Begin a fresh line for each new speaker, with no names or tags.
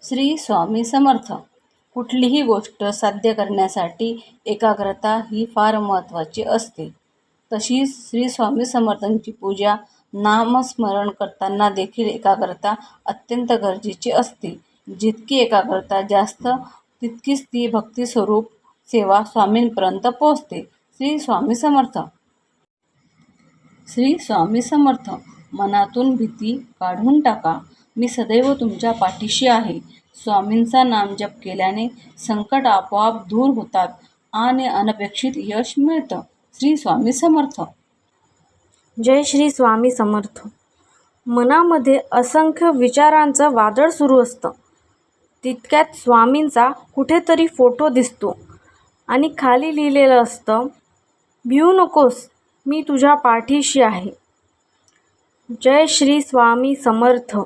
श्री स्वामी समर्थ. कुठलीही गोष्ट साध्य करण्यासाठी एकाग्रता ही फार महत्त्वाची असते. तशीच श्री स्वामी समर्थांची पूजा, नामस्मरण करताना देखील एकाग्रता अत्यंत गरजेची असते. जितकी एकाग्रता जास्त तितकीच ती भक्तिस्वरूप सेवा स्वामींपर्यंत पोहोचते. श्री स्वामी समर्थ. श्री स्वामी समर्थ. मनातून भीती काढून टाका. मी सदैव तुमच्या पाठीशी आहे. स्वामींचा नामजप केल्याने संकट आपोआप दूर होतात आणि अनपेक्षित यश मिळतं. श्री स्वामी समर्थ.
जय श्री स्वामी समर्थ. मनामध्ये असंख्य विचारांचं वादळ सुरू असतं. तितक्यात स्वामींचा कुठेतरी फोटो दिसतो आणि खाली लिहिलेलं असतं, भिवू नकोस, मी तुझ्या पाठीशी आहे. जय श्री स्वामी समर्थ.